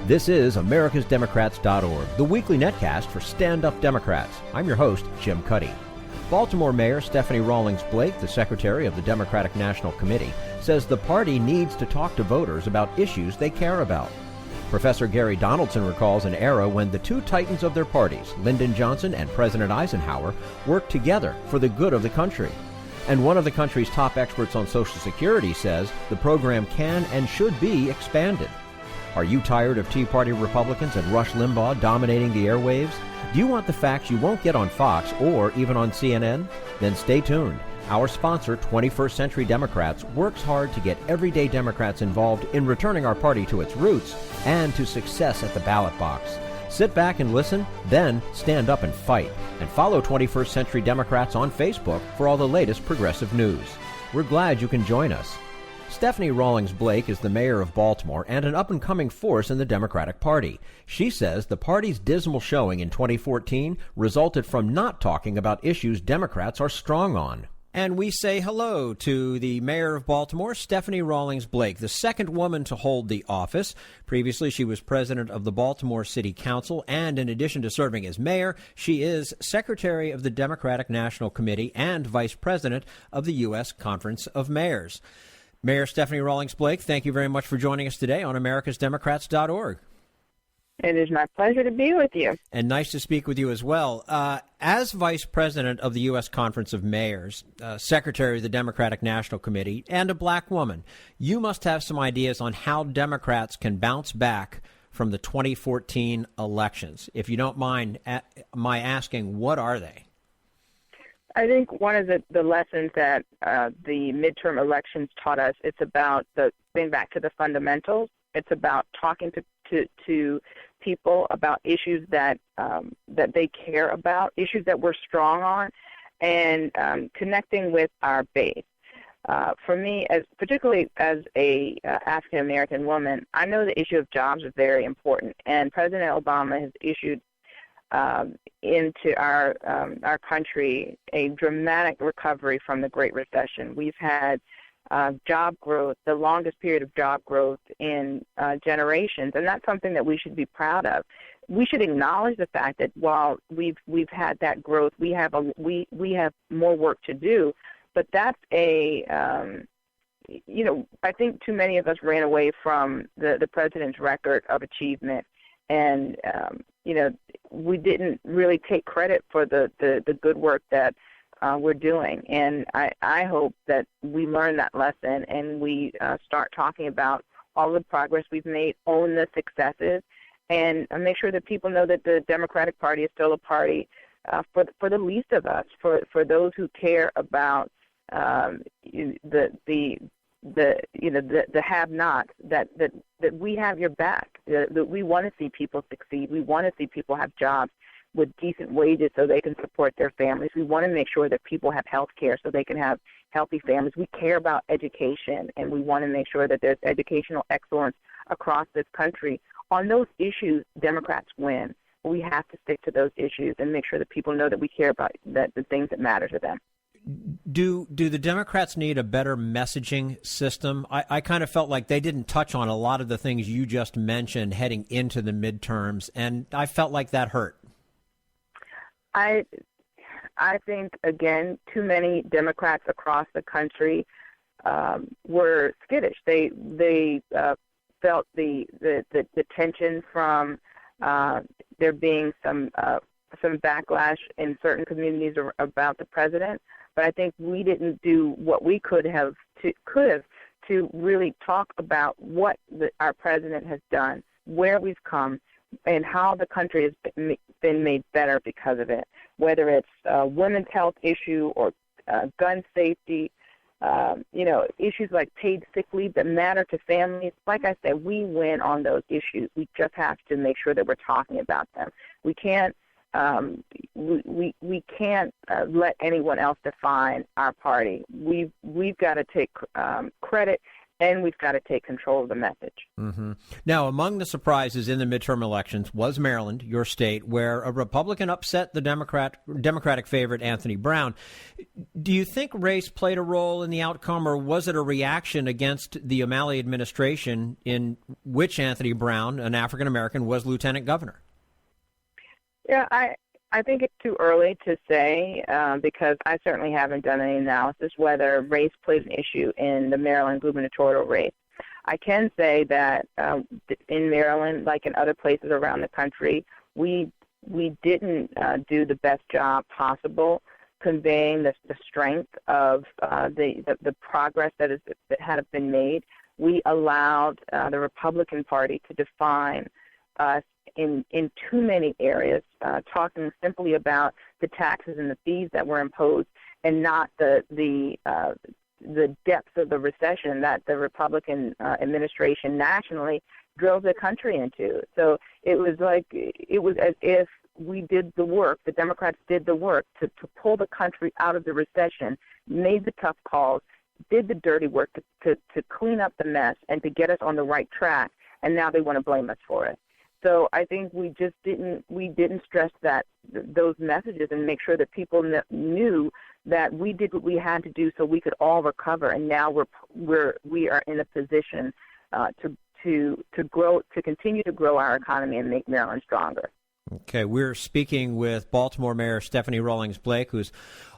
This is americasdemocrats.org, the weekly netcast for stand-up Democrats. I'm your host, Jim Cuddy. Baltimore Mayor Stephanie Rawlings-Blake, the secretary of the Democratic National Committee, says the party needs to talk to voters about issues they care about. Professor Gary Donaldson recalls an era when the two titans of their parties, Lyndon Johnson and President Eisenhower, worked together for the good of the country. And one of the country's top experts on Social Security says the program can and should be expanded. Are you tired of Tea Party Republicans and Rush Limbaugh dominating the airwaves? Do you want the facts you won't get on Fox or even on CNN? Then stay tuned. Our sponsor, 21st Century Democrats, works hard to get everyday Democrats involved in returning our party to its roots and to success at the ballot box. Sit back and listen, then stand up and fight. And follow 21st Century Democrats on Facebook for all the latest progressive news. We're glad you can join us. Stephanie Rawlings-Blake is the mayor of Baltimore and an up-and-coming force in the Democratic Party. She says the party's dismal showing in 2014 resulted from not talking about issues Democrats are strong on. And we say hello to the mayor of Baltimore, Stephanie Rawlings-Blake, the second woman to hold the office. Previously, she was president of the Baltimore City Council, and in addition to serving as mayor, she is secretary of the Democratic National Committee and vice president of the U.S. Conference of Mayors. Mayor Stephanie Rawlings-Blake, thank you very much for joining us today on americasdemocrats.org. It is my pleasure to be with you. And nice to speak with you as well. As vice president of the U.S. Conference of Mayors, secretary of the Democratic National Committee, and a black woman, you must have some ideas on how Democrats can bounce back from the 2014 elections. If you don't mind my asking, what are they? I think one of the lessons that the midterm elections taught us, it's about getting back to the fundamentals. It's about talking to people about issues that they care about, issues that we're strong on, and connecting with our base. For me, particularly as a African American woman, I know the issue of jobs is very important, and President Obama has issued into our country a dramatic recovery from the Great Recession. We've had job growth, the longest period of job growth in generations, and that's something that we should be proud of. We should acknowledge the fact that while we've had that growth, we have more work to do. But that's I think too many of us ran away from the president's record of achievement, and we didn't really take credit for the good work that we're doing. And I hope that we learn that lesson and we start talking about all the progress we've made, own the successes, and make sure that people know that the Democratic Party is still a party for the least of us, for those who care about the have-nots, that we have your back, that we want to see people succeed. We want to see people have jobs with decent wages so they can support their families. We want to make sure that people have health care so they can have healthy families. We care about education, and we want to make sure that there's educational excellence across this country. On those issues, Democrats win. We have to stick to those issues and make sure that people know that we care about the things that matter to them. Do the Democrats need a better messaging system? I kind of felt like they didn't touch on a lot of the things you just mentioned heading into the midterms, and I felt like that hurt. I think, again, too many Democrats across the country were skittish. They felt the tension from there being some backlash in certain communities about the president. But I think we didn't do what we could have to really talk about what our president has done, where we've come, and how the country has been made better because of it, whether it's a women's health issue or gun safety, issues like paid sick leave that matter to families. Like I said, we win on those issues. We just have to make sure that we're talking about them. We can't we can't let anyone else define our party. We've got to take credit and we've got to take control of the message. Mm-hmm. Now, among the surprises in the midterm elections was Maryland, your state, where a Republican upset the Democratic favorite Anthony Brown. Do you think race played a role in the outcome, or was it a reaction against the O'Malley administration in which Anthony Brown, an African American, was lieutenant governor? Yeah, I think it's too early to say because I certainly haven't done any analysis whether race played an issue in the Maryland gubernatorial race. I can say that in Maryland, like in other places around the country, we didn't do the best job possible conveying the strength of the progress that had been made. We allowed the Republican Party to define us in too many areas, talking simply about the taxes and the fees that were imposed, and not the depths of the recession that the Republican administration nationally drove the country into. So it was as if we did the work, the Democrats did the work to pull the country out of the recession, made the tough calls, did the dirty work to clean up the mess and to get us on the right track, and now they want to blame us for it. So I think we just didn't stress those messages and make sure that people knew that we did what we had to do so we could all recover, and now we are in a position to continue to grow our economy and make Maryland stronger. Okay, we're speaking with Baltimore Mayor Stephanie Rawlings-Blake, who's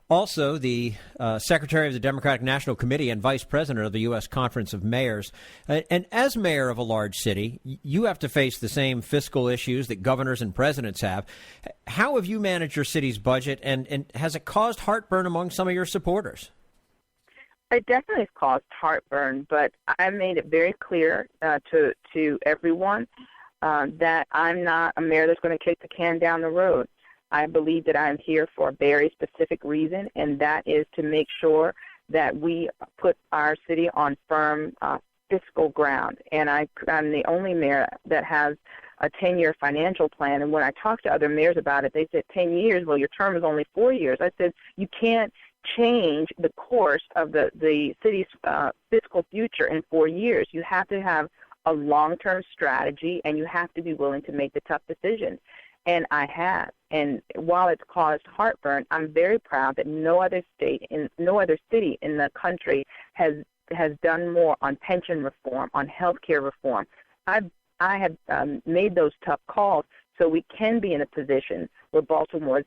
also the Secretary of the Democratic National Committee and Vice President of the U.S. Conference of Mayors. And as mayor of a large city, you have to face the same fiscal issues that governors and presidents have. How have you managed your city's budget, and has it caused heartburn among some of your supporters? It definitely has caused heartburn, but I made it very clear to everyone that I'm not a mayor that's going to kick the can down the road. I believe that I'm here for a very specific reason, and that is to make sure that we put our city on firm fiscal ground. And I'm the only mayor that has a 10-year financial plan. And when I talked to other mayors about it, they said 10 years, well, your term is only 4 years. I said, you can't change the course of the city's fiscal future in 4 years. You have to have a long-term strategy, and you have to be willing to make the tough decisions. And I have. And while it's caused heartburn, I'm very proud that no other city in the country has done more on pension reform, on health care reform. I have made those tough calls so we can be in a position where Baltimore's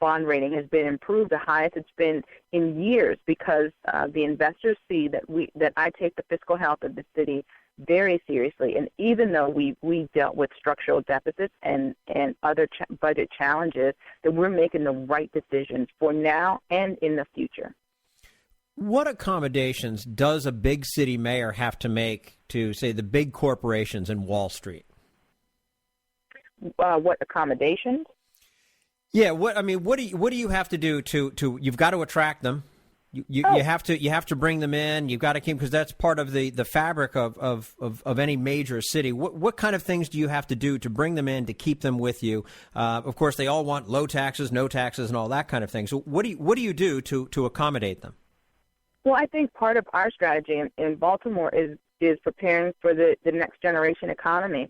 bond rating has been improved, the highest it's been in years, because the investors see that I take the fiscal health of the city very seriously. And even though we dealt with structural deficits and other budget challenges, that we're making the right decisions for now and in the future. What accommodations does a big city mayor have to make to, say, the big corporations in Wall Street? What accommodations? Yeah, what do you have to do to you've got to attract them? You have to bring them in. You've got to keep, because that's part of the fabric of any major city. What kind of things do you have to do to bring them in, to keep them with you? Of course, they all want low taxes, no taxes, and all that kind of thing. So what do you do to accommodate them? Well, I think part of our strategy in Baltimore is preparing for the next generation economy.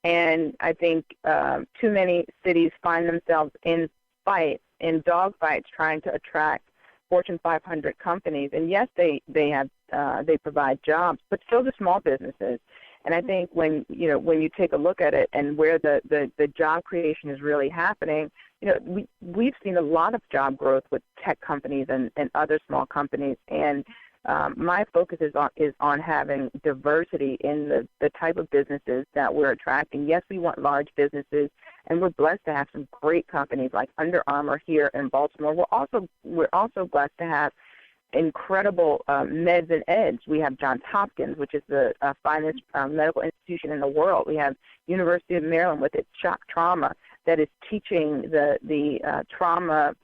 And I think too many cities find themselves in dogfights trying to attract Fortune 500 companies. And yes, they provide jobs, but still the small businesses. And I think when you take a look at it and where the job creation is really happening, we've seen a lot of job growth with tech companies and other small companies. And my focus is on having diversity in the type of businesses that we're attracting. Yes, we want large businesses, and we're blessed to have some great companies like Under Armour here in Baltimore. We're also blessed to have incredible meds and eds. We have Johns Hopkins, which is the finest medical institution in the world. We have University of Maryland with its shock trauma that is teaching the trauma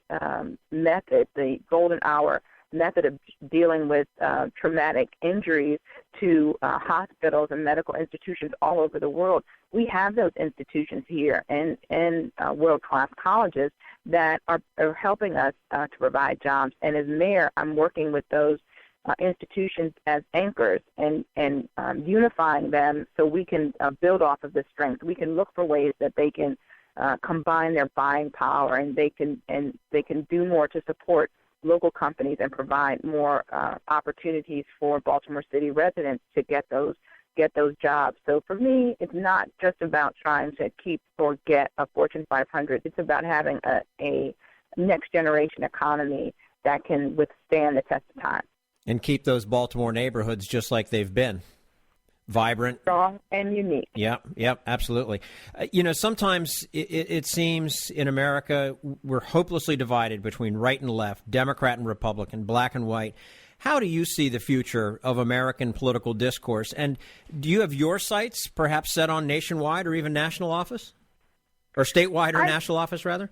method, the golden hour method of dealing with traumatic injuries to hospitals and medical institutions all over the world. We have those institutions here and world-class colleges that are helping us to provide jobs. And as mayor, I'm working with those institutions as anchors and unifying them so we can build off of the strength. We can look for ways that they can combine their buying power, and they can do more to support local companies and provide more opportunities for Baltimore City residents to get those jobs. So for me, it's not just about trying to keep or get a Fortune 500. It's about having a next generation economy that can withstand the test of time. And keep those Baltimore neighborhoods just like they've been. Vibrant. Strong and unique. Yep, absolutely. Sometimes it seems in America we're hopelessly divided between right and left, Democrat and Republican, black and white. How do you see the future of American political discourse? And do you have your sights perhaps set on nationwide or even national office? Or statewide or national office, rather?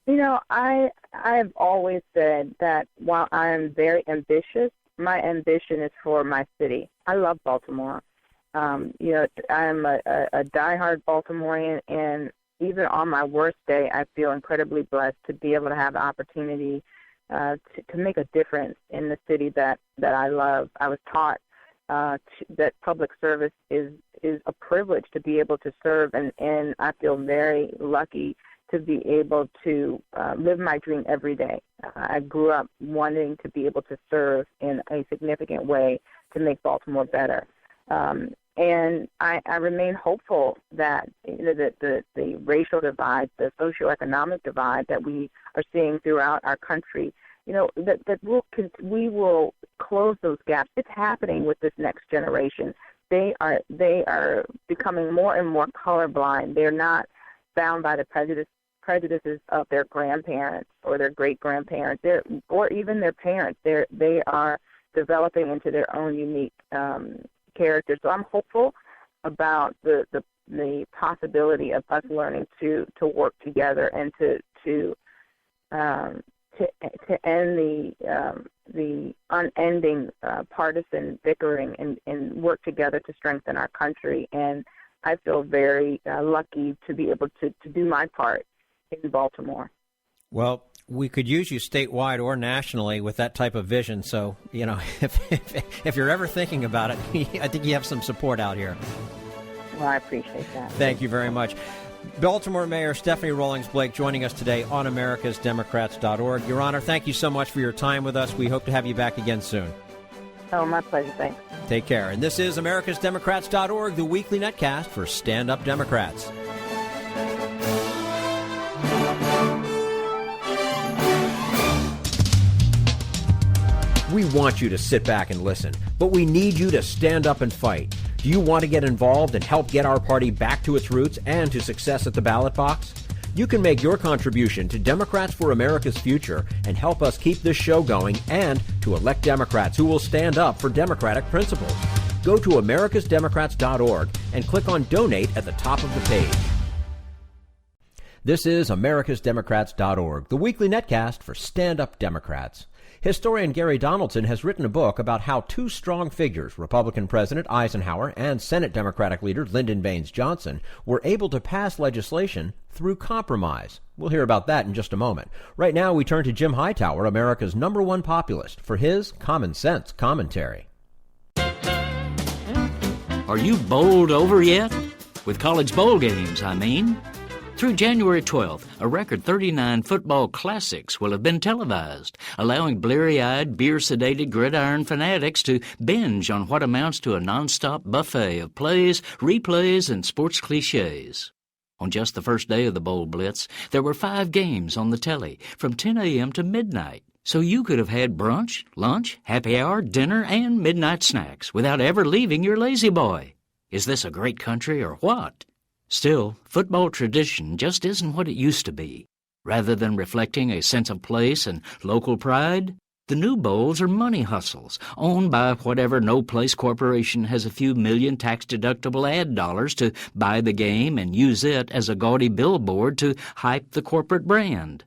I have always said that while I am very ambitious, my ambition is for my city. I love Baltimore. I'm a diehard Baltimorean, and even on my worst day, I feel incredibly blessed to be able to have the opportunity to make a difference in the city that I love. I was taught that public service is a privilege to be able to serve, and I feel very lucky to be able to live my dream every day. I grew up wanting to be able to serve in a significant way to make Baltimore better. And I remain hopeful that the racial divide, the socioeconomic divide that we are seeing throughout our country, that we will close those gaps. It's happening with this next generation. They are becoming more and more colorblind. They're not bound by the prejudices of their grandparents or their great-grandparents, or even their parents. They are developing into their own unique characters. So I'm hopeful about the possibility of us learning to work together and to end the unending partisan bickering and work together to strengthen our country. And I feel very lucky to be able to do my part in Baltimore. Well, we could use you statewide or nationally with that type of vision. So, if you're ever thinking about it, I think you have some support out here. Well, I appreciate that. Thank you very much. Baltimore Mayor Stephanie Rawlings-Blake joining us today on americasdemocrats.org. Your Honor, thank you so much for your time with us. We hope to have you back again soon. Oh, my pleasure. Thanks. Take care. And this is americasdemocrats.org, the weekly netcast for Stand Up Democrats. We want you to sit back and listen, but we need you to stand up and fight. Do you want to get involved and help get our party back to its roots and to success at the ballot box? You can make your contribution to Democrats for America's Future and help us keep this show going and to elect Democrats who will stand up for democratic principles. Go to americasdemocrats.org and click on Donate at the top of the page. This is americasdemocrats.org, the weekly netcast for Stand Up Democrats. Historian Gary Donaldson has written a book about how two strong figures, Republican President Eisenhower and Senate Democratic leader Lyndon Baines Johnson, were able to pass legislation through compromise. We'll hear about that in just a moment. Right now, we turn to Jim Hightower, America's #1 populist, for his common sense commentary. Are you bowled over yet? With college bowl games, I mean. Through January 12th, a record 39 football classics will have been televised, allowing bleary-eyed, beer-sedated gridiron fanatics to binge on what amounts to a nonstop buffet of plays, replays, and sports cliches. On just the first day of the Bowl Blitz, there were 5 games on the telly from 10 a.m. to midnight, so you could have had brunch, lunch, happy hour, dinner, and midnight snacks without ever leaving your lazy boy. Is this a great country or what? Still, football tradition just isn't what it used to be. Rather than reflecting a sense of place and local pride, the new bowls are money hustles, owned by whatever no-place corporation has a few million tax-deductible ad dollars to buy the game and use it as a gaudy billboard to hype the corporate brand.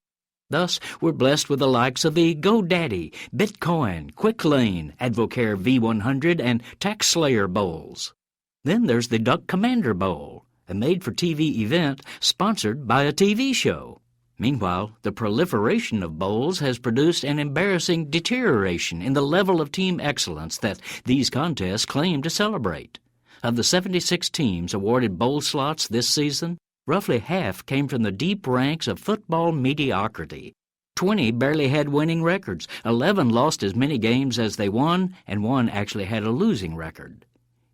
Thus, we're blessed with the likes of the GoDaddy, Bitcoin, QuickLane, Advocare V100, and Tax Slayer bowls. Then there's the Duck Commander Bowl, a made-for-TV event sponsored by a TV show. Meanwhile, the proliferation of bowls has produced an embarrassing deterioration in the level of team excellence that these contests claim to celebrate. Of the 76 teams awarded bowl slots this season, roughly half came from the deep ranks of football mediocrity. 20 barely had winning records, 11 lost as many games as they won, and one actually had a losing record.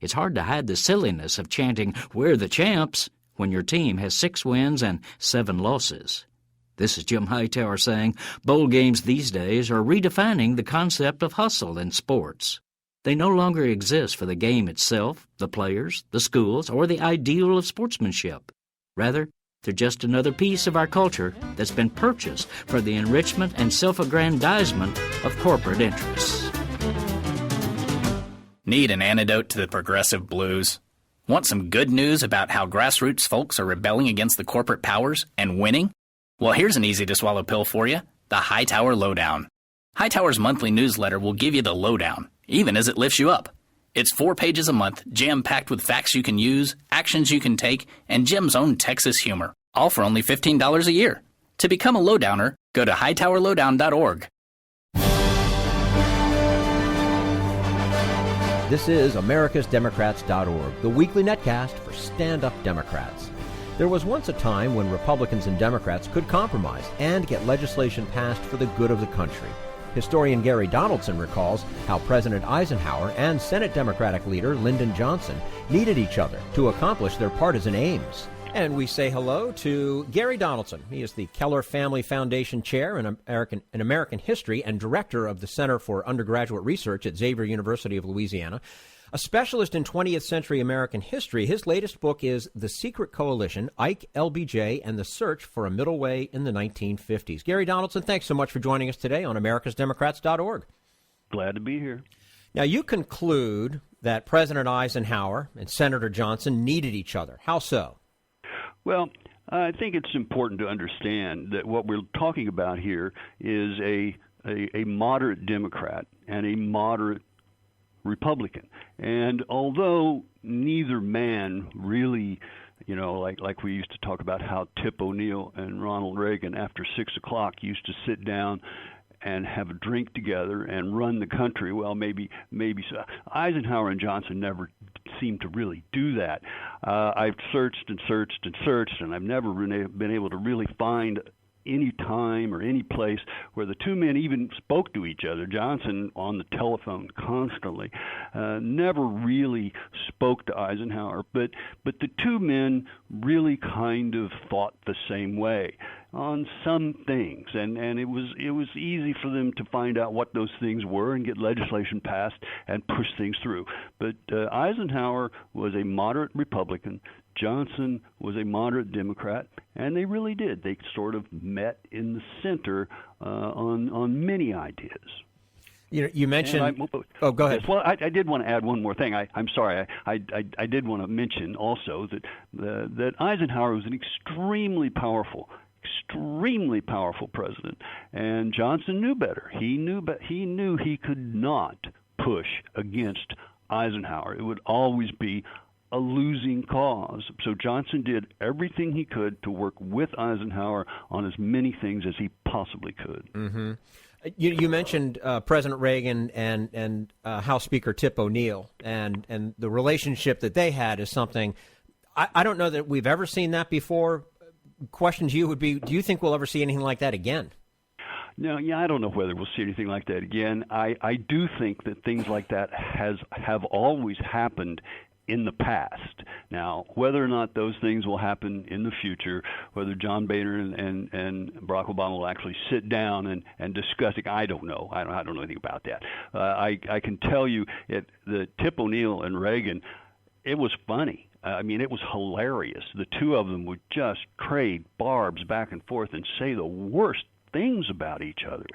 It's hard to hide the silliness of chanting, "We're the champs," when your team has 6 wins and 7 losses. This is Jim Hightower saying bowl games these days are redefining the concept of hustle in sports. They no longer exist for the game itself, the players, the schools, or the ideal of sportsmanship. Rather, they're just another piece of our culture that's been purchased for the enrichment and self-aggrandizement of corporate interests. Need an antidote to the progressive blues? Want some good news about how grassroots folks are rebelling against the corporate powers and winning? Well, here's an easy-to-swallow pill for you, the Hightower Lowdown. Hightower's monthly newsletter will give you the lowdown, even as it lifts you up. It's 4 pages a month, jam-packed with facts you can use, actions you can take, and Jim's own Texas humor, all for only $15 a year. To become a lowdowner, go to hightowerlowdown.org. This is americasdemocrats.org, the weekly netcast for stand-up Democrats. There was once a time when Republicans and Democrats could compromise and get legislation passed for the good of the country. Historian Gary Donaldson recalls how President Eisenhower and Senate Democratic leader Lyndon Johnson needed each other to accomplish their partisan aims. And we say hello to Gary Donaldson. He is the Keller Family Foundation Chair in American History and Director of the Center for Undergraduate Research at Xavier University of Louisiana. A specialist in 20th century American history, his latest book is The Secret Coalition, Ike, LBJ, and the Search for a Middle Way in the 1950s. Gary Donaldson, thanks so much for joining us today on americasdemocrats.org. Glad to be here. Now, you conclude that President Eisenhower and Senator Johnson needed each other. How so? Well, I think it's important to understand that what we're talking about here is a moderate Democrat and a moderate Republican. And although neither man really, like we used to talk about how Tip O'Neill and Ronald Reagan after 6 o'clock used to sit down and have a drink together and run the country. Well, maybe so. Eisenhower and Johnson never seemed to really do that. I've searched and searched and searched, and I've never been able to really find any time or any place where the two men even spoke to each other. Johnson on the telephone constantly, never really spoke to Eisenhower, but the two men really kind of thought the same way on some things, and it was easy for them to find out what those things were and get legislation passed and push things through. But Eisenhower was a moderate Republican, Johnson was a moderate Democrat, and they really did. They sort of met in the center on many ideas. You mentioned. Go ahead. Yes, well, I did want to add one more thing. I'm sorry. I did want to mention also that Eisenhower was an extremely powerful president, and Johnson knew better. He knew he could not push against Eisenhower. It would always be a losing cause. So Johnson did everything he could to work with Eisenhower on as many things as he possibly could. Mm-hmm. You mentioned President Reagan and House Speaker Tip O'Neill, and the relationship that they had is something I don't know that we've ever seen that before. Question to you would be, do you think we'll ever see anything like that again? No, I don't know whether we'll see anything like that again. I do think that things like that have always happened in the past. Now, whether or not those things will happen in the future, whether John Boehner and Barack Obama will actually sit down and discuss it, I don't know. I don't know anything about that. I can tell you the Tip O'Neill and Reagan, it was funny. I mean, it was hilarious. The two of them would just trade barbs back and forth and say the worst things about each other.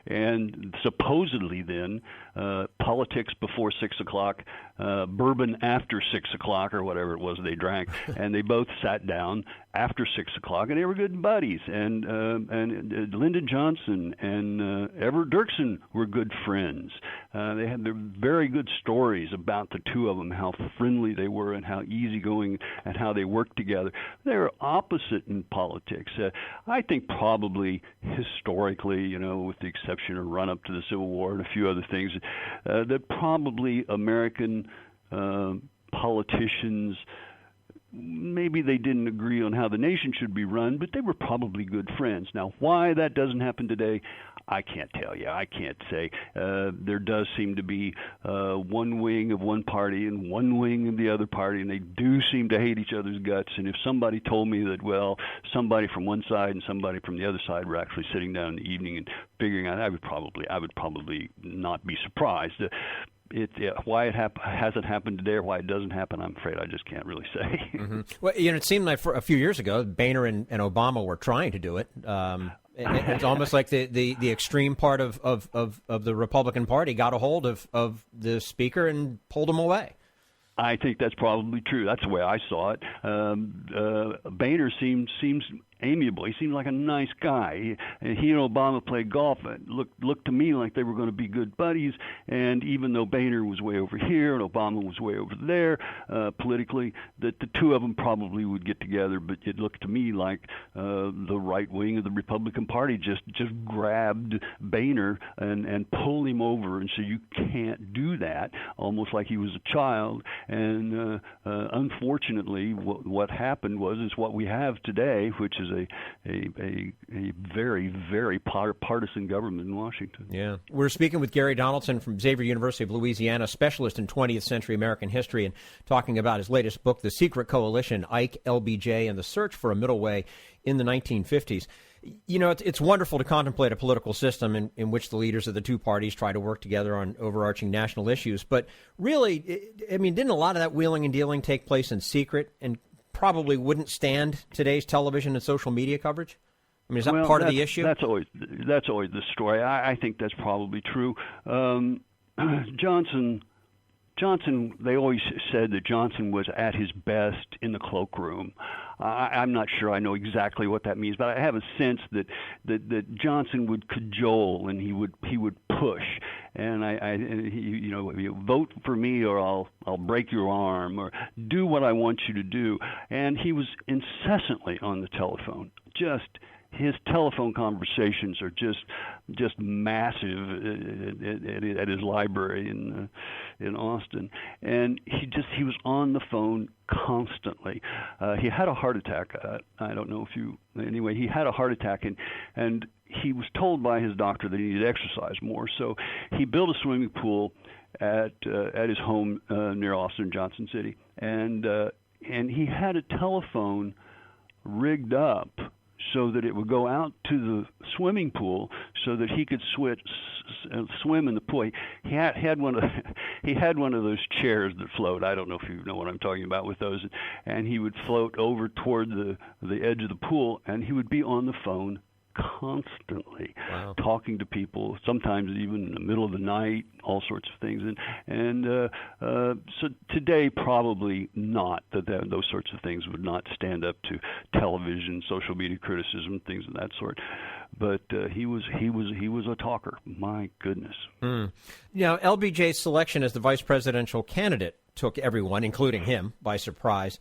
and supposedly then politics before 6 o'clock, bourbon after 6 o'clock, or whatever it was they drank, and they both sat down after 6 o'clock, and they were good buddies. And Lyndon Johnson and Everett Dirksen were good friends. They had their very good stories about the two of them, how friendly they were and how easygoing and how they worked together. They were opposite in politics. I think probably historically, with the exception of run-up to the Civil War and a few other things, that probably American politicians, maybe they didn't agree on how the nation should be run, but they were probably good friends. Now, why that doesn't happen today, I can't tell you. I can't say. There does seem to be one wing of one party and one wing of the other party, and they do seem to hate each other's guts. And if somebody told me that, well, somebody from one side and somebody from the other side were actually sitting down in the evening and figuring out, I would probably not be surprised. Why it hasn't happened today or why it doesn't happen, I'm afraid I just can't really say. Mm-hmm. Well, it seemed like for a few years ago, Boehner and Obama were trying to do it. It's almost like the extreme part of the Republican Party got a hold of the speaker and pulled him away. I think that's probably true. That's the way I saw it. Boehner seems amiable. He seemed like a nice guy. He and Obama played golf. It looked to me like they were going to be good buddies. And even though Boehner was way over here and Obama was way over there politically, that the two of them probably would get together. But it looked to me like the right wing of the Republican Party just grabbed Boehner and pulled him over and said, you can't do that, almost like he was a child. And unfortunately, what happened is what we have today, which is a very, very partisan government in Washington. Yeah. We're speaking with Gary Donaldson from Xavier University of Louisiana, specialist in 20th century American history, and talking about his latest book, The Secret Coalition, Ike, LBJ, and the Search for a Middle Way in the 1950s. It's wonderful to contemplate a political system in which the leaders of the two parties try to work together on overarching national issues. But really, didn't a lot of that wheeling and dealing take place in secret and probably wouldn't stand today's television and social media coverage? Is that part of the issue? That's always the story. I think that's probably true. Johnson, they always said that Johnson was at his best in the cloakroom. I'm not sure I know exactly what that means, but I have a sense that Johnson would cajole and he would push, and you vote for me or I'll break your arm, or do what I want you to do. And he was incessantly on the telephone. His telephone conversations are just massive at his library in Austin, and he was on the phone constantly. He had a heart attack. I don't know if you anyway. He had a heart attack, and he was told by his doctor that he needed to exercise more. So he built a swimming pool at his home near Austin, Johnson City, and he had a telephone rigged up so that it would go out to the swimming pool so that he could swim in the pool. He had one of those chairs that float. I don't know if you know what I'm talking about with those. And he would float over toward the edge of the pool, and he would be on the phone constantly. Wow. Talking to people, sometimes even in the middle of the night, all sorts of things. And so today, probably not, that those sorts of things would not stand up to television, social media criticism, things of that sort. But he was a talker. My goodness. Now, LBJ's selection as the vice presidential candidate took everyone, including him, by surprise.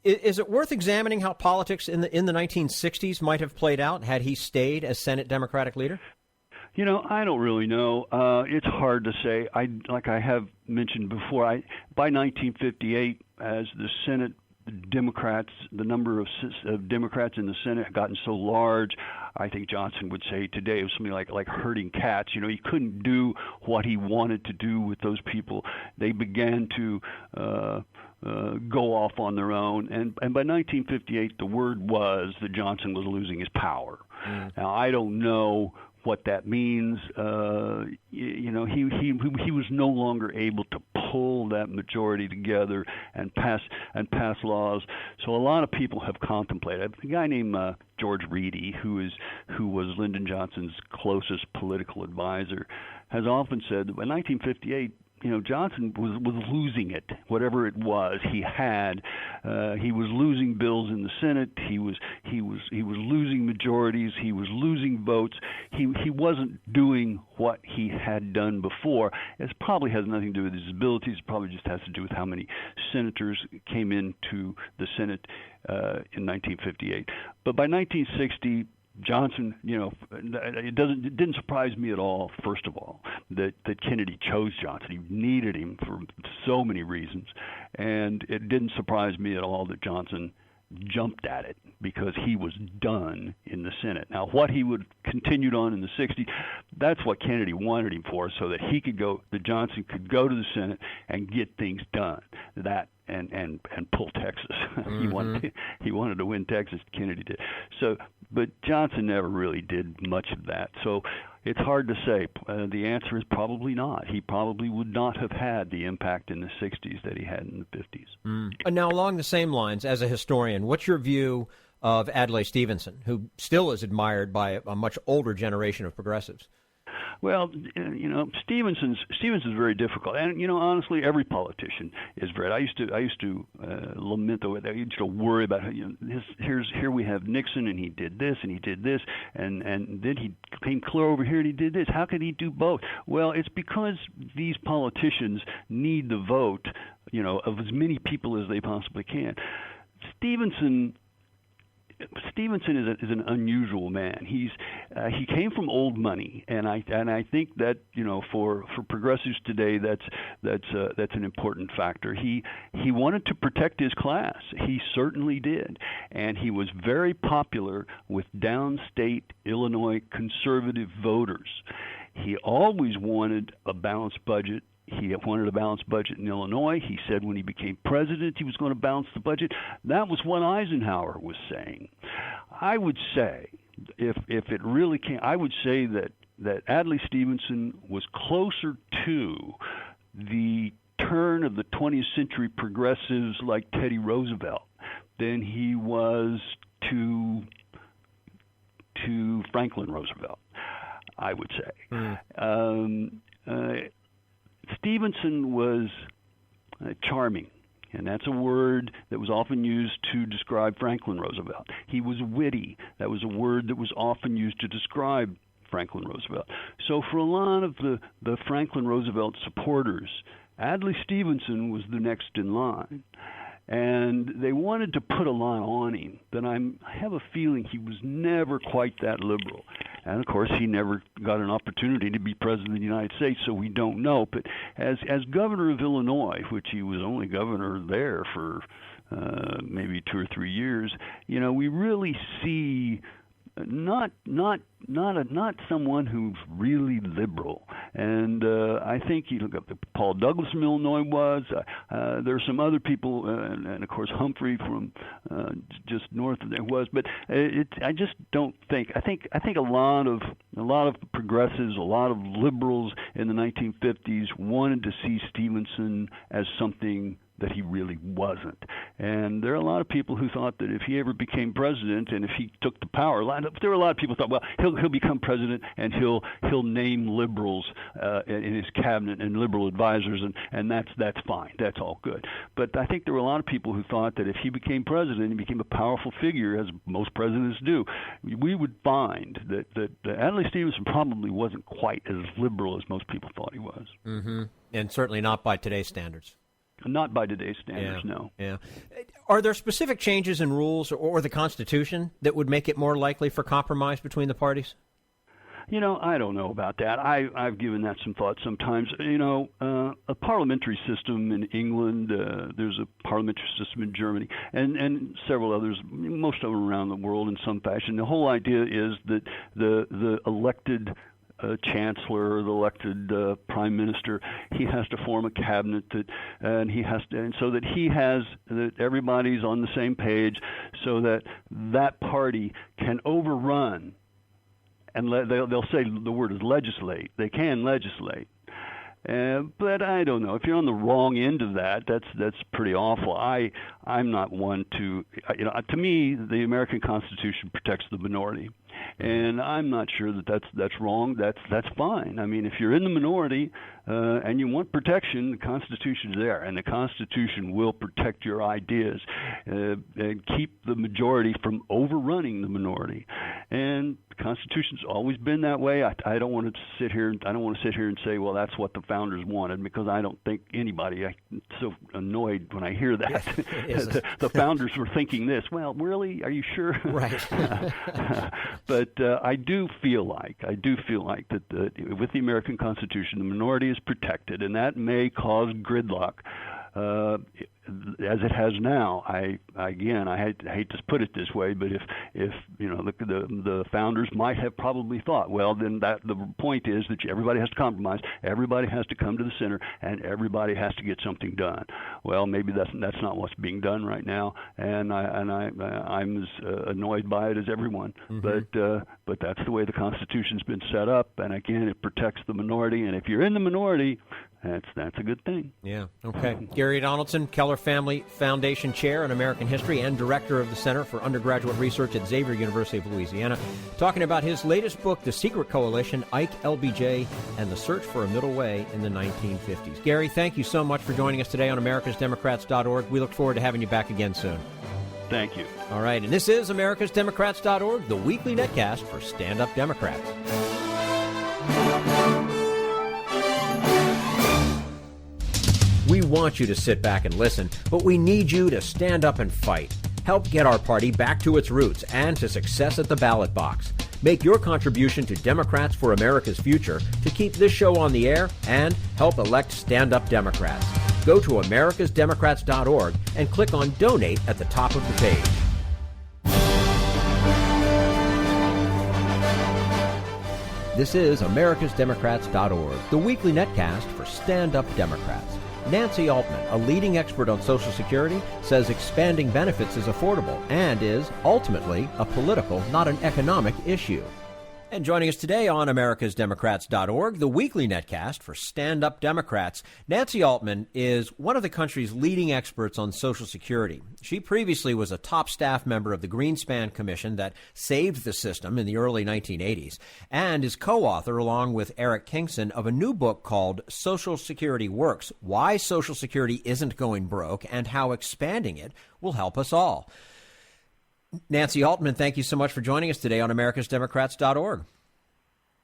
Is it worth examining how politics in the 1960s might have played out had he stayed as Senate Democratic leader? I don't really know. It's hard to say. Like I have mentioned before, by 1958, as the Senate Democrats, the number of Democrats in the Senate had gotten so large, I think Johnson would say today it was something like herding cats. He couldn't do what he wanted to do with those people. They began to go off on their own, and by 1958, the word was that Johnson was losing his power. Now, I don't know what that means. He was no longer able to pull that majority together and pass laws. So a lot of people have contemplated. A guy named George Reedy, who was Lyndon Johnson's closest political advisor, has often said that in 1958, Johnson was losing it, whatever it was he had. He was losing bills in the Senate. He was losing majorities. He was losing votes. He wasn't doing what he had done before. It probably has nothing to do with his abilities. It probably just has to do with how many senators came into the Senate in 1958. But by 1960, Johnson, it didn't surprise me at all, first of all, that Kennedy chose Johnson. He needed him for so many reasons. And it didn't surprise me at all that Johnson jumped at it because he was done in the Senate. Now, what he would continued on in the 60s, that's what Kennedy wanted him for, so that Johnson could go to the Senate and get things done. That and pull Texas. Mm-hmm. He wanted to win Texas. Kennedy did. So, but Johnson never really did much of that. So it's hard to say. The answer is probably not. He probably would not have had the impact in the 60s that he had in the 50s. And now, along the same lines, as a historian, what's your view of Adlai Stevenson, who still is admired by a much older generation of progressives? Well, Stevenson's very difficult, and honestly, every politician is very. I used to lament the way I used to worry about. Here we have Nixon, and he did this, and he did this, and then he came clear over here, and he did this. How could he do both? Well, it's because these politicians need the vote, of as many people as they possibly can. Stevenson is an unusual man. He came from old money, and I think that for progressives today that's an important factor. He wanted to protect his class. He certainly did, and he was very popular with downstate Illinois conservative voters. He always wanted a balanced budget. He wanted a balanced budget in Illinois. He said when he became president he was going to balance the budget. That was what Eisenhower was saying. I would say, if it really came, I would say that Adlai Stevenson was closer to the turn of the 20th century progressives like Teddy Roosevelt than he was to Franklin Roosevelt, I would say. Stevenson was charming, and that's a word that was often used to describe Franklin Roosevelt. He was witty. That was a word that was often used to describe Franklin Roosevelt. So for a lot of the Franklin Roosevelt supporters, Adlai Stevenson was the next in line. And they wanted to put a lot on him, but I have a feeling he was never quite that liberal. And, of course, he never got an opportunity to be president of the United States, so we don't know. But as governor of Illinois, which he was only governor there for maybe 2 or 3 years, we really see not someone who's really liberal. And I think you look up Paul Douglas from Illinois was. There are some other people, and of course Humphrey from just north of there was. But I just don't think. I think a lot of progressives, a lot of liberals in the 1950s wanted to see Stevenson as something that he really wasn't. And there are a lot of people who thought that if he ever became president and if he took the power, there were a lot of people who thought, well, he'll become president and he'll name liberals in his cabinet and liberal advisors, and that's fine. That's all good. But I think there were a lot of people who thought that if he became president, he became a powerful figure, as most presidents do, we would find that Adlai Stevenson probably wasn't quite as liberal as most people thought he was. Mm-hmm. And certainly not by today's standards. Not by today's standards, no. Yeah. Are there specific changes in rules or the Constitution that would make it more likely for compromise between the parties? I don't know about that. I've given that some thought sometimes. A parliamentary system in England, there's a parliamentary system in Germany, and several others, most of them around the world in some fashion. The whole idea is that the elected chancellor or the elected prime minister, he has to form a cabinet so that everybody's on the same page, so that party can overrun, and they'll say the word is legislate. They can legislate But I don't know. If you're on the wrong end of that, that's pretty awful. I'm not one to, to me, the American Constitution protects the minority. And I'm not sure that's wrong. That's fine. I mean, if you're in the minority and you want protection, the Constitution's there, and the Constitution will protect your ideas and keep the majority from overrunning the minority. And the Constitution's always been that way. I don't want to sit here and say, well, that's what the founders wanted, because I don't think anybody. I'm so annoyed when I hear that. Yes, the founders were thinking this. Well, really? Are you sure? Right. But I do feel like that with the American Constitution, the minority is protected, and that may cause gridlock. As it has now. I hate to put it this way, but if the founders might have probably thought, well, then the point is that everybody has to compromise, everybody has to come to the center, and everybody has to get something done. Well, maybe that's not what's being done right now, and I'm as annoyed by it as everyone. Mm-hmm. But that's the way the Constitution's been set up, and again, it protects the minority, and if you're in the minority, that's a good thing. Yeah. Okay. Gary Donaldson, Keller Family Foundation Chair in American History and Director of the Center for Undergraduate Research at Xavier University of Louisiana, talking about his latest book, The Secret Coalition, Ike, LBJ, and the Search for a Middle Way in the 1950s. Gary, thank you so much for joining us today on americasdemocrats.org. We look forward to having you back again soon. Thank you. All right. And this is americasdemocrats.org, the weekly netcast for Stand Up Democrats. We want you to sit back and listen, but we need you to stand up and fight. Help get our party back to its roots and to success at the ballot box. Make your contribution to Democrats for America's Future to keep this show on the air and help elect stand-up Democrats. Go to americasdemocrats.org and click on Donate at the top of the page. This is americasdemocrats.org, the weekly netcast for stand-up Democrats. Nancy Altman, a leading expert on Social Security, says expanding benefits is affordable and is, ultimately, a political, not an economic issue. And joining us today on americasdemocrats.org, the weekly netcast for stand-up Democrats, Nancy Altman is one of the country's leading experts on Social Security. She previously was a top staff member of the Greenspan Commission that saved the system in the early 1980s and is co-author, along with Eric Kingson, of a new book called Social Security Works: Why Social Security Isn't Going Broke and How Expanding It Will Help Us All. Nancy Altman, thank you so much for joining us today on americasdemocrats.org.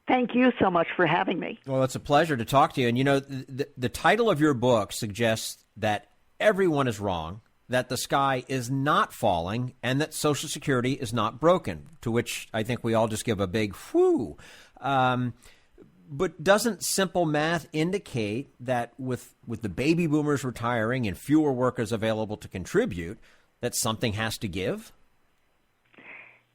Thank you so much for having me. Well, it's a pleasure to talk to you. And, you know, the title of your book suggests that everyone is wrong, that the sky is not falling, and that Social Security is not broken, to which I think we all just give a big whew. But doesn't simple math indicate that with the baby boomers retiring and fewer workers available to contribute, that something has to give?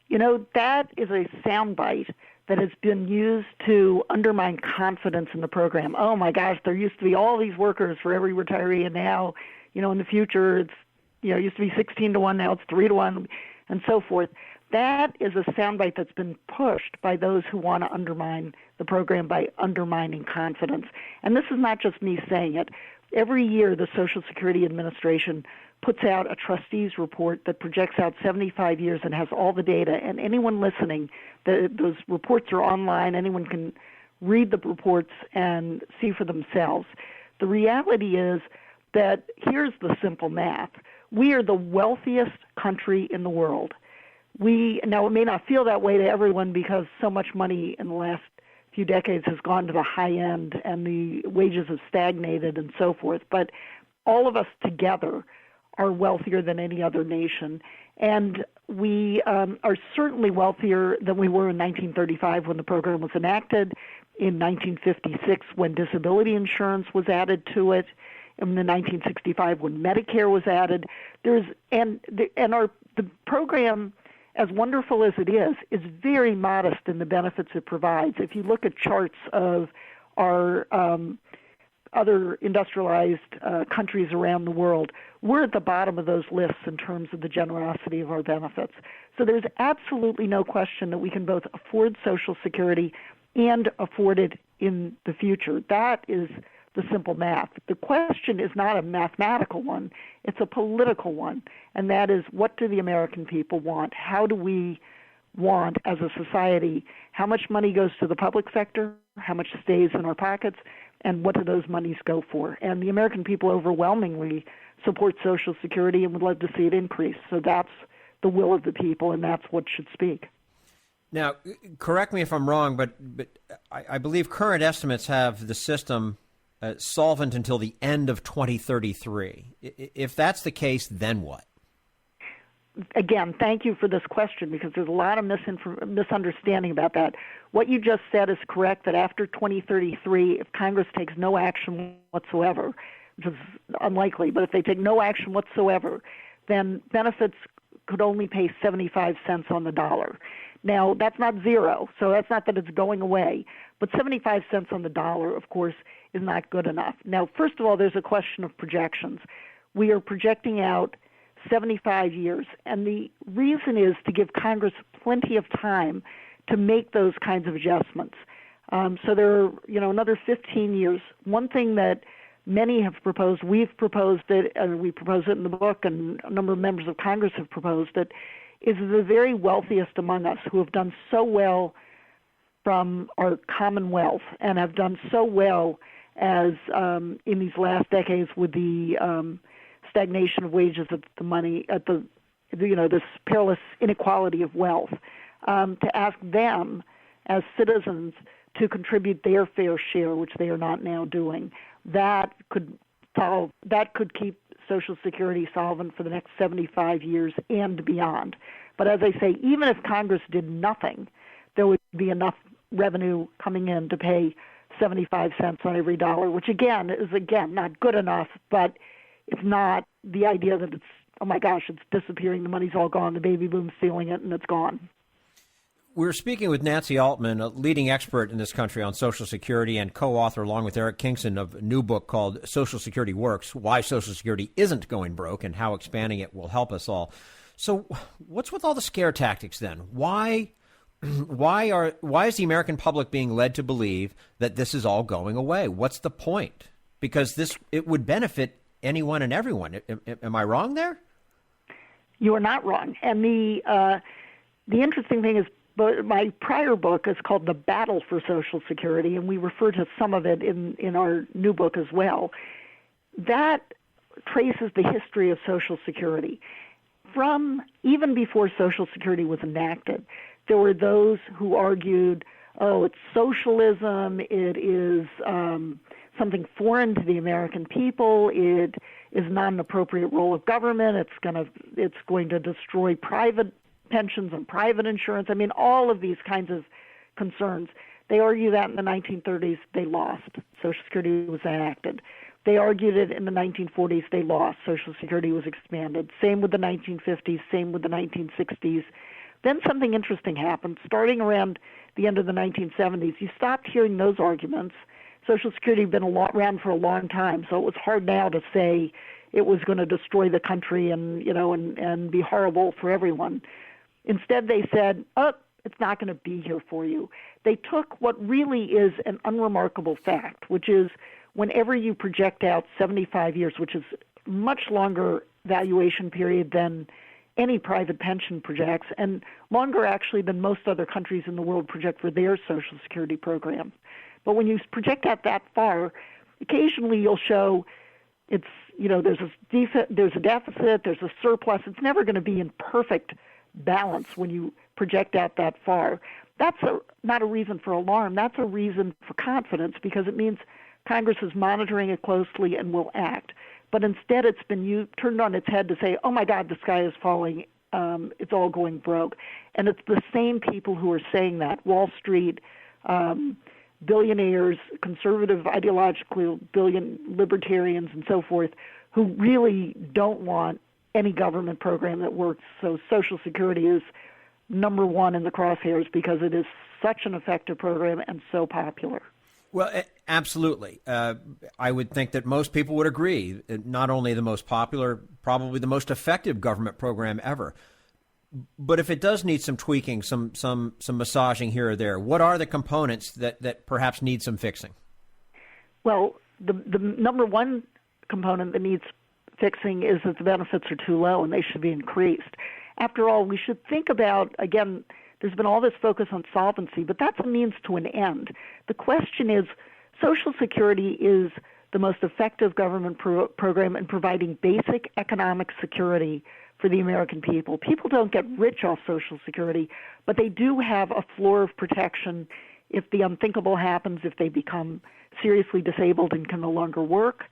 You know, that is a soundbite that has been used to undermine confidence in the program. Oh, my gosh, there used to be all these workers for every retiree, and now, you know, in the future, it's, you know, it used to be 16 to 1, now it's 3 to 1, and so forth. That is a soundbite that's been pushed by those who want to undermine the program by undermining confidence. And this is not just me saying it. Every year, the Social Security Administration puts out a trustees report that projects out 75 years and has all the data. And anyone listening, those reports are online. Anyone can read the reports and see for themselves. The reality is that here's the simple math. We are the wealthiest country in the world. Now, it may not feel that way to everyone because so much money in the last few decades has gone to the high end and the wages have stagnated and so forth. But all of us together are wealthier than any other nation. And we are certainly wealthier than we were in 1935 when the program was enacted, in 1956 when disability insurance was added to it, in 1965 when Medicare was added. The program, as wonderful as it is very modest in the benefits it provides. If you look at charts of our other industrialized countries around the world, we're at the bottom of those lists in terms of the generosity of our benefits. So there's absolutely no question that we can both afford Social Security and afford it in the future. That is the simple math. The question is not a mathematical one, it's a political one, and that is, what do the American people want? How do we want, as a society, how much money goes to the public sector, how much stays in our pockets, and what do those monies go for? And the American people overwhelmingly support Social Security and would love to see it increase. So that's the will of the people, and that's what should speak. Now, correct me if I'm wrong, but I believe current estimates have the system solvent until the end of 2033. If that's the case, then what? Again, thank you for this question, because there's a lot of misunderstanding about that. What you just said is correct, that after 2033, if Congress takes no action whatsoever, which is unlikely, but if they take no action whatsoever, then benefits could only pay 75 cents on the dollar. Now, that's not zero, so that's not that it's going away, but 75 cents on the dollar, of course, is not good enough. Now, first of all, there's a question of projections. We are projecting out 75 years, and the reason is to give Congress plenty of time to make those kinds of adjustments. So there are, another 15 years. One thing that many have proposed, we've proposed it, and we propose it in the book, and a number of members of Congress have proposed it, is the very wealthiest among us who have done so well from our commonwealth and have done so well as in these last decades with the stagnation of wages at this perilous inequality of wealth, to ask them as citizens to contribute their fair share, which they are not now doing. That could keep Social Security solvent for the next 75 years and beyond. But as I say, even if Congress did nothing, there would be enough revenue coming in to pay 75 cents on every dollar, which is not good enough, but it's not the idea that it's, oh my gosh, it's disappearing, the money's all gone, the baby boom's stealing it, and it's gone. We're speaking with Nancy Altman, a leading expert in this country on Social Security and co-author, along with Eric Kingson, of a new book called Social Security Works, Why Social Security Isn't Going Broke and How Expanding It Will Help Us All. So what's with all the scare tactics then? Why is the American public being led to believe that this is all going away? What's the point? Because it would benefit anyone and everyone. Am I wrong there? You are not wrong. And the interesting thing is, my prior book is called The Battle for Social Security, and we refer to some of it in our new book as well. That traces the history of Social Security. From even before Social Security was enacted, there were those who argued, oh, it's socialism, it is something foreign to the American people, it is not an appropriate role of government, it's going to destroy private pensions and private insurance. I mean, all of these kinds of concerns. They argued that in the 1930s, they lost. Social Security was enacted. They argued it in the 1940s, they lost. Social Security was expanded. Same with the 1950s, same with the 1960s. Then something interesting happened. Starting around the end of the 1970s, you stopped hearing those arguments. Social Security had been around for a long time, so it was hard now to say it was going to destroy the country and be horrible for everyone. Instead, they said, oh, it's not going to be here for you. They took what really is an unremarkable fact, which is whenever you project out 75 years, which is a much longer valuation period than any private pension projects, and longer actually than most other countries in the world project for their Social Security program. But when you project out that far, occasionally you'll show there's a deficit, there's a surplus. It's never going to be in perfect balance when you project out that far. That's not a reason for alarm. That's a reason for confidence, because it means Congress is monitoring it closely and will act. But instead, it's been turned on its head to say, oh, my God, the sky is falling. It's all going broke. And it's the same people who are saying that, Wall Street, billionaires, conservative ideological libertarians, and so forth, who really don't want any government program that works. So Social Security is number one in the crosshairs because it is such an effective program and so popular. Well, absolutely. I would think that most people would agree. Not only the most popular, probably the most effective government program ever. But if it does need some tweaking, some massaging here or there, what are the components that perhaps need some fixing? Well, the number one component that needs fixing is that the benefits are too low and they should be increased. After all, we should think about, again, there's been all this focus on solvency, but that's a means to an end. The question is, Social Security is the most effective government program in providing basic economic security for the American people. People don't get rich off Social Security, but they do have a floor of protection if the unthinkable happens, if they become seriously disabled and can no longer work,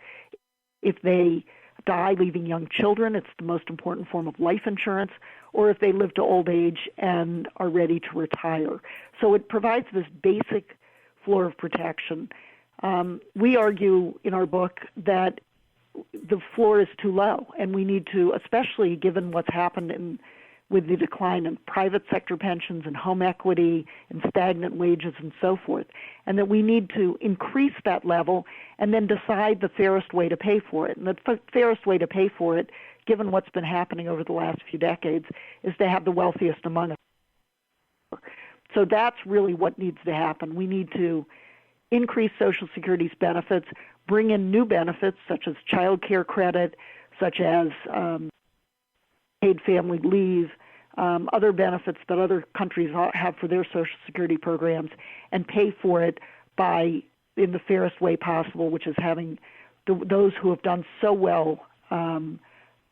if they die leaving young children, it's the most important form of life insurance, or if they live to old age and are ready to retire. So it provides this basic floor of protection. We argue in our book that the floor is too low, and we need to, especially given what's happened with the decline in private sector pensions and home equity and stagnant wages and so forth, and that we need to increase that level and then decide the fairest way to pay for it. And the fairest way to pay for it, given what's been happening over the last few decades, is to have the wealthiest among us. So that's really what needs to happen. We need to increase Social Security's benefits, bring in new benefits such as child care credit, such as paid family leave, other benefits that other countries have for their Social Security programs, and pay for it in the fairest way possible, which is having those who have done so well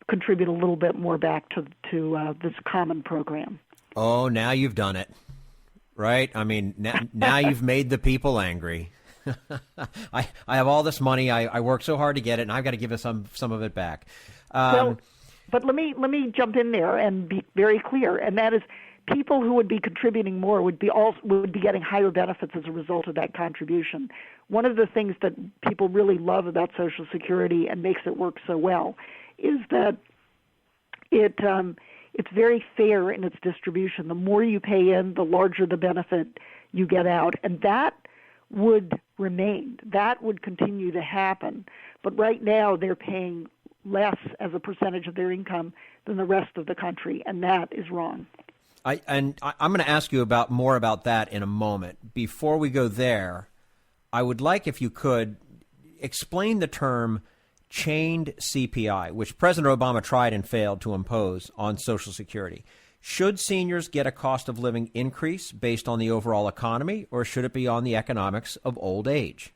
contribute a little bit more back to this common program. Oh, now you've done it, right? I mean, now you've made the people angry. I have all this money. I worked so hard to get it, and I've got to give us some of it back. But let me jump in there and be very clear, and that is people who would be contributing more would be getting higher benefits as a result of that contribution. One of the things that people really love about Social Security and makes it work so well is that it's very fair in its distribution. The more you pay in, the larger the benefit you get out, and that would remain. That would continue to happen. But right now they're paying less as a percentage of their income than the rest of the country, and that is wrong. I'm going to ask you more about that in a moment. Before we go there, I would like, if you could, explain the term chained CPI, which President Obama tried and failed to impose on Social Security. Should seniors get a cost of living increase based on the overall economy, or should it be on the economics of old age?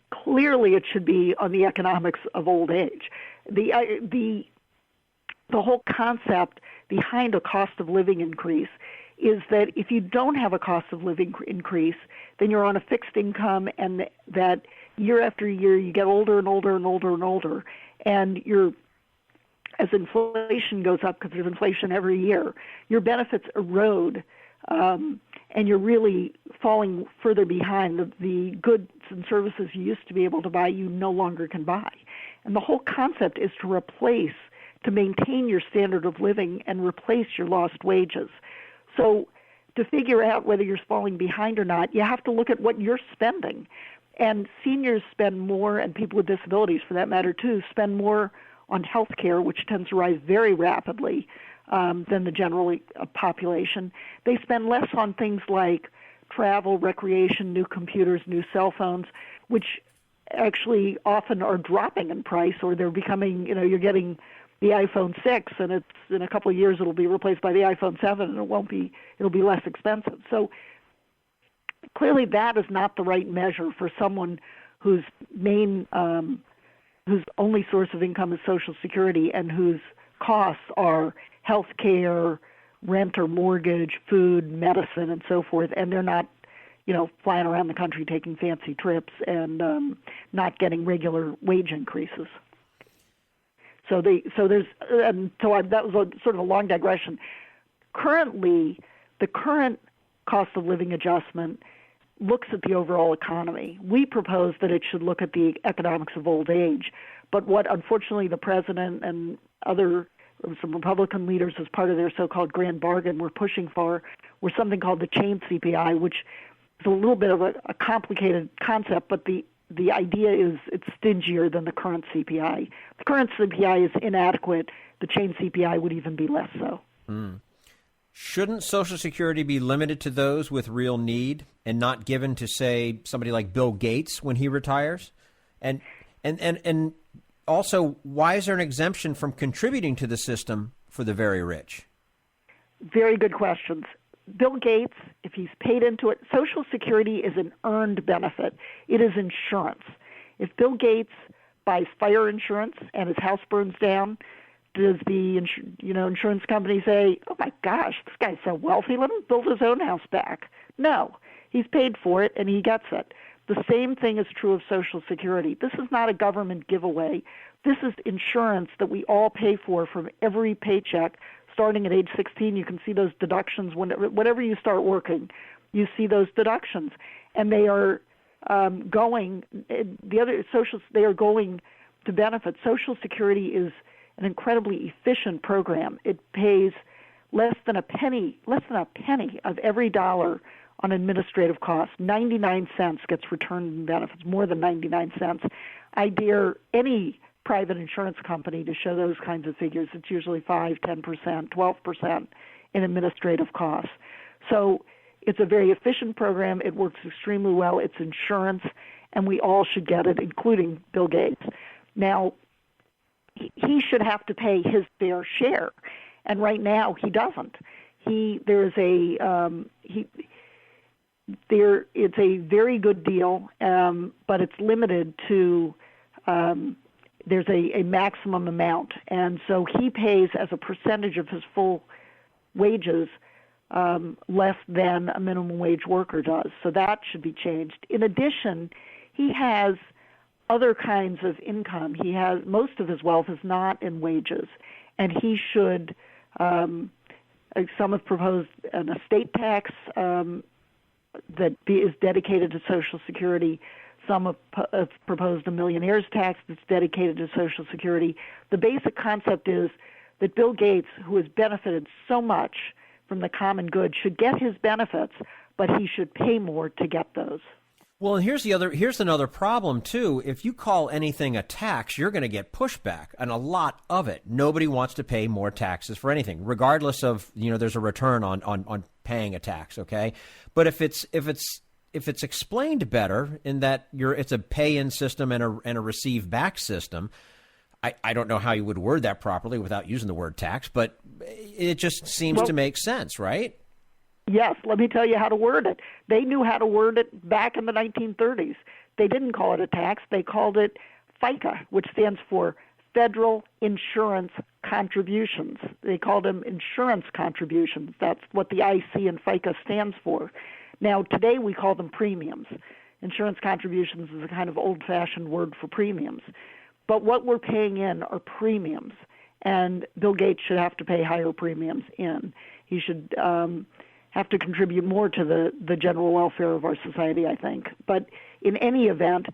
Clearly, it should be on the economics of old age. The whole concept behind a cost of living increase is that if you don't have a cost of living increase, then you're on a fixed income, and that year after year you get older and older and older and older, and as inflation goes up, because there's inflation every year, your benefits erode, and you're really falling further behind. The goods and services you used to be able to buy, you no longer can buy. And the whole concept is to maintain your standard of living and replace your lost wages. So to figure out whether you're falling behind or not, you have to look at what you're spending. And seniors spend more, and people with disabilities for that matter too, spend more on health care, which tends to rise very rapidly than the general population. They spend less on things like travel, recreation, new computers, new cell phones, which actually often are dropping in price, or they're becoming, you're getting the iPhone 6, and it's in a couple of years it'll be replaced by the iPhone 7, and it'll be less expensive. So clearly that is not the right measure for someone whose only source of income is Social Security, and whose costs are health care, rent or mortgage, food, medicine, and so forth, and they're not, flying around the country taking fancy trips and not getting regular wage increases. So that was sort of a long digression. Currently, the current cost of living adjustment looks at the overall economy. We propose that it should look at the economics of old age. But what, unfortunately, the president and some Republican leaders, as part of their so-called grand bargain, were pushing for were something called the chained CPI, which is a little bit of a complicated concept, but the idea is it's stingier than the current CPI. The current CPI is inadequate. The chained CPI would even be less so. Shouldn't Social Security be limited to those with real need and not given to, say, somebody like Bill Gates when he retires? And also, why is there an exemption from contributing to the system for the very rich? Very good questions. Bill Gates, if he's paid into it, Social Security is an earned benefit. It is insurance. If Bill Gates buys fire insurance and his house burns down, does the insurance company say, "Oh my gosh, this guy's so wealthy, let him build his own house back"? No, he's paid for it and he gets it. The same thing is true of Social Security. This is not a government giveaway. This is insurance that we all pay for from every paycheck. Starting at age 16, you can see those deductions. Whenever you start working, you see those deductions, and they are going to benefit. Social Security is an incredibly efficient program. It pays less than a penny of every dollar on administrative costs. 99 cents gets returned in benefits, more than 99 cents. I dare any private insurance company to show those kinds of figures. It's usually 5, 10%, 12% in administrative costs. So it's a very efficient program. It works extremely well. It's insurance, and we all should get it, including Bill Gates. Now, he should have to pay his fair share, and right now he doesn't. It's a very good deal, but it's limited to there's a maximum amount, and so he pays as a percentage of his full wages less than a minimum wage worker does. So that should be changed. In addition, he has other kinds of income. Most of his wealth is not in wages, and he should. Some have proposed an estate tax that is dedicated to Social Security. Some have proposed a millionaire's tax that's dedicated to Social Security. The basic concept is that Bill Gates, who has benefited so much from the common good, should get his benefits, but he should pay more to get those. Well, and here's another problem, too. If you call anything a tax, you're going to get pushback, and a lot of it. Nobody wants to pay more taxes for anything, regardless of, there's a return on paying a tax, okay? But if it's explained better in that it's a pay-in system and a receive-back system, I don't know how you would word that properly without using the word tax, but it just seems to make sense, right? Yes, let me tell you how to word it. They knew how to word it back in the 1930s. They didn't call it a tax. They called it FICA, which stands for Federal Insurance Contributions. They called them insurance contributions. That's what the IC in FICA stands for. Now, today we call them premiums. Insurance contributions is a kind of old-fashioned word for premiums. But what we're paying in are premiums, and Bill Gates should have to pay higher premiums in. He should have to contribute more to the general welfare of our society, I think. But in any event,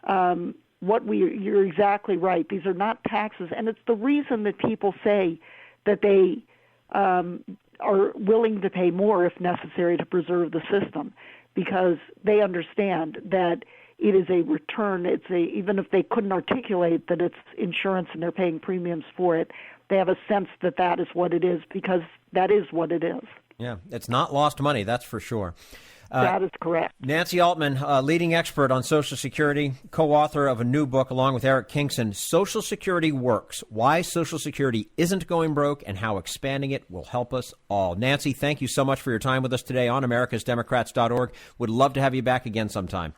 you're exactly right. These are not taxes, and it's the reason that people say that they are willing to pay more if necessary to preserve the system, because they understand that it is a return. Even if they couldn't articulate that it's insurance and they're paying premiums for it, they have a sense that that is what it is, because that is what it is. Yeah, it's not lost money, that's for sure. That is correct. Nancy Altman, leading expert on Social Security, co-author of a new book along with Eric Kingston, Social Security Works, Why Social Security Isn't Going Broke and How Expanding It Will Help Us All. Nancy, thank you so much for your time with us today on americasdemocrats.org. Would love to have you back again sometime.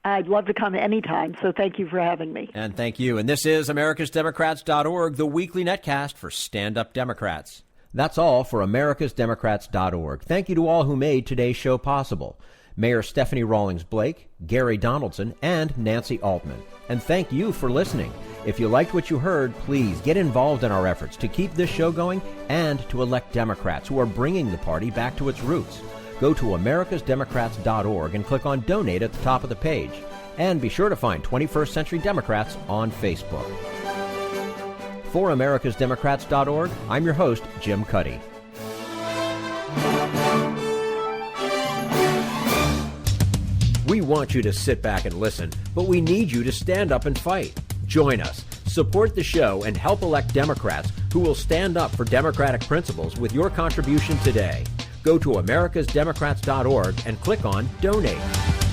I'd love to come anytime, so thank you for having me. And thank you. And this is americasdemocrats.org, the weekly netcast for stand-up Democrats. That's all for americasdemocrats.org. Thank you to all who made today's show possible. Mayor Stephanie Rawlings-Blake, Gary Donaldson, and Nancy Altman. And thank you for listening. If you liked what you heard, please get involved in our efforts to keep this show going and to elect Democrats who are bringing the party back to its roots. Go to americasdemocrats.org and click on Donate at the top of the page. And be sure to find 21st Century Democrats on Facebook. For americasdemocrats.org, I'm your host, Jim Cuddy. We want you to sit back and listen, but we need you to stand up and fight. Join us, support the show, and help elect Democrats who will stand up for democratic principles with your contribution today. Go to americasdemocrats.org and click on Donate.